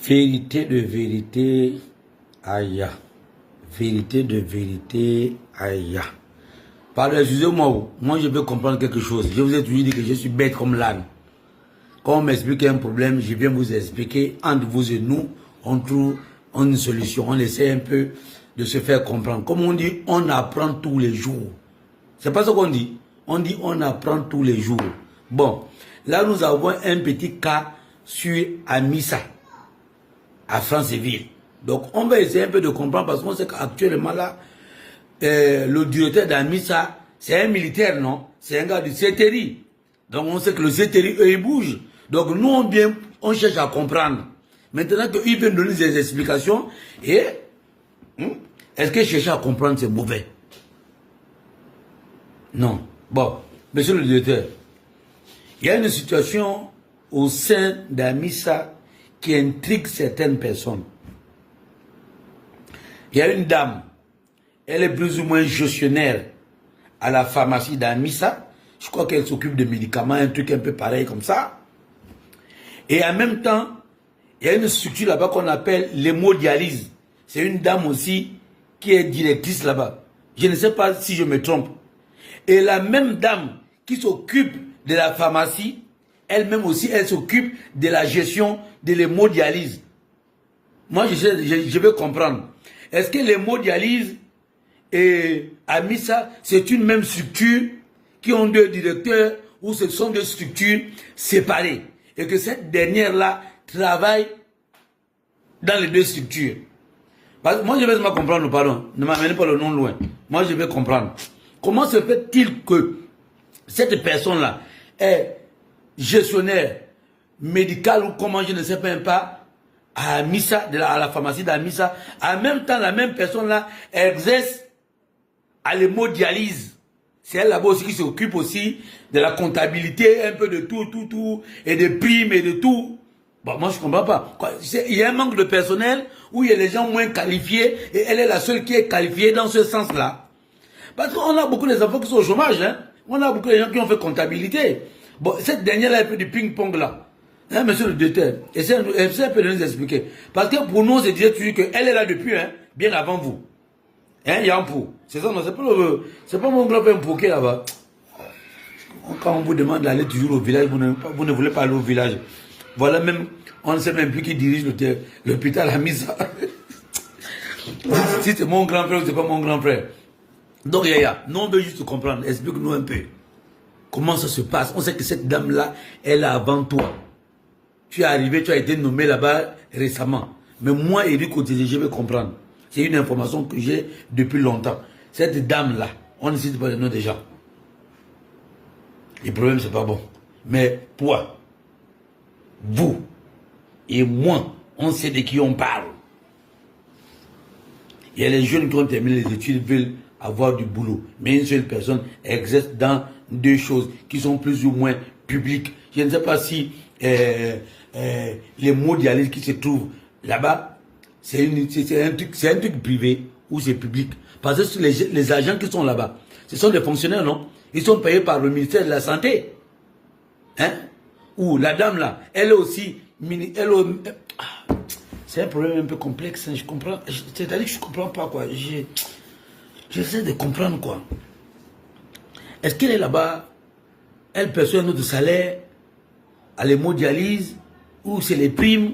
Vérité de vérité, aïe. Vérité de vérité, aïe. Pardon, excusez-moi, moi je veux comprendre quelque chose. Je vous ai toujours dit que je suis bête comme l'âne. Quand on m'explique un problème, je viens vous expliquer. Entre vous et nous, on trouve une solution. On essaie un peu de se faire comprendre. Comme on dit, on apprend tous les jours. C'est pas ce qu'on dit. On dit on apprend tous les jours. Bon, là nous avons un petit cas sur Amissa, à Franceville. Donc on va essayer un peu de comprendre parce qu'on sait qu'actuellement là, le directeur d'Amissa, c'est un militaire, non? C'est un gars du CTRI. Donc on sait que le CTRI, eux, ils bougent. Donc nous, on cherche à comprendre. Maintenant qu'ils viennent donner des explications, et est-ce que chercher à comprendre, c'est mauvais? Non. Bon, monsieur le directeur, il y a une situation au sein d'Amissa qui intrigue certaines personnes. Il y a une dame, elle est plus ou moins gestionnaire à la pharmacie d'Amissa. Je crois qu'elle s'occupe de médicaments, un truc un peu pareil comme ça. Et en même temps, il y a une structure là-bas qu'on appelle l'hémodialyse. C'est une dame aussi qui est directrice là-bas. Je ne sais pas si je me trompe. Et la même dame qui s'occupe de la pharmacie, elle-même aussi, elle s'occupe de la gestion de l'hémodialyse. Moi, je veux comprendre. Est-ce que l'hémodialyse et Amissa, c'est une même structure qui ont deux directeurs ou ce sont deux structures séparées et que cette dernière-là travaille dans les deux structures? Parce que moi, je vais me comprendre, pardon. Ne m'amenez pas le nom loin. Moi, je vais comprendre. Comment se fait-il que cette personne-là est gestionnaire médical ou comment, je ne sais même pas, à Amissa, à la pharmacie d'Amissa, en même temps, la même personne-là exerce à l'hémodialyse. C'est elle là-bas aussi qui s'occupe aussi de la comptabilité, un peu de tout, et des primes et de tout. Bon, moi, je ne comprends pas. Il y a un manque de personnel où il y a des gens moins qualifiés et elle est la seule qui est qualifiée dans ce sens-là. Parce qu'on a beaucoup d'enfants qui sont au chômage, hein. On a beaucoup de gens qui ont fait comptabilité. Bon, cette dernière-là, elle fait du ping-pong là. Hein, monsieur le directeur, essayez un peu de nous expliquer. Parce que pour nous, c'est dire toujours qu'elle est là depuis, hein, bien avant vous. Hein, Yampou. C'est ça, non, c'est pas mon grand-père Mpouké là-bas. Quand on vous demande d'aller toujours au village, vous ne voulez pas aller au village. Voilà même, on ne sait même plus qui dirige l'hôpital à Misa. Si c'est mon grand-frère ou c'est pas mon grand-frère. Donc, Yaya, nous on veut juste comprendre. Explique-nous un peu. Comment ça se passe? On sait que cette dame-là, elle est avant toi. Tu es arrivé, tu as été nommé là-bas récemment. Mais moi, Eric Otizé, je veux comprendre. C'est une information que j'ai depuis longtemps. Cette dame-là, on ne cite pas le nom des gens. Le problème, c'est pas bon. Mais toi, vous et moi, on sait de qui on parle. Il y a les jeunes qui ont terminé les études, veulent avoir du boulot. Mais une seule personne exerce dans deux choses qui sont plus ou moins publiques. Je ne sais pas si les mots dialyse qui se trouvent là-bas, c'est un truc privé ou c'est public. Parce que les agents qui sont là-bas, ce sont des fonctionnaires, non? Ils sont payés par le ministère de la Santé. Hein? Ou la dame là, elle est aussi... c'est un problème un peu complexe, hein, je comprends. C'est-à-dire que je ne comprends pas, quoi. J'essaie de comprendre, quoi. Est-ce qu'elle est là-bas, elle perçoit un autre salaire à l'hémodialyse, ou c'est les primes,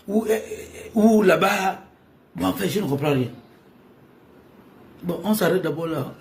ou là-bas... Bon, en fait, je ne comprends rien. Bon, on s'arrête d'abord là.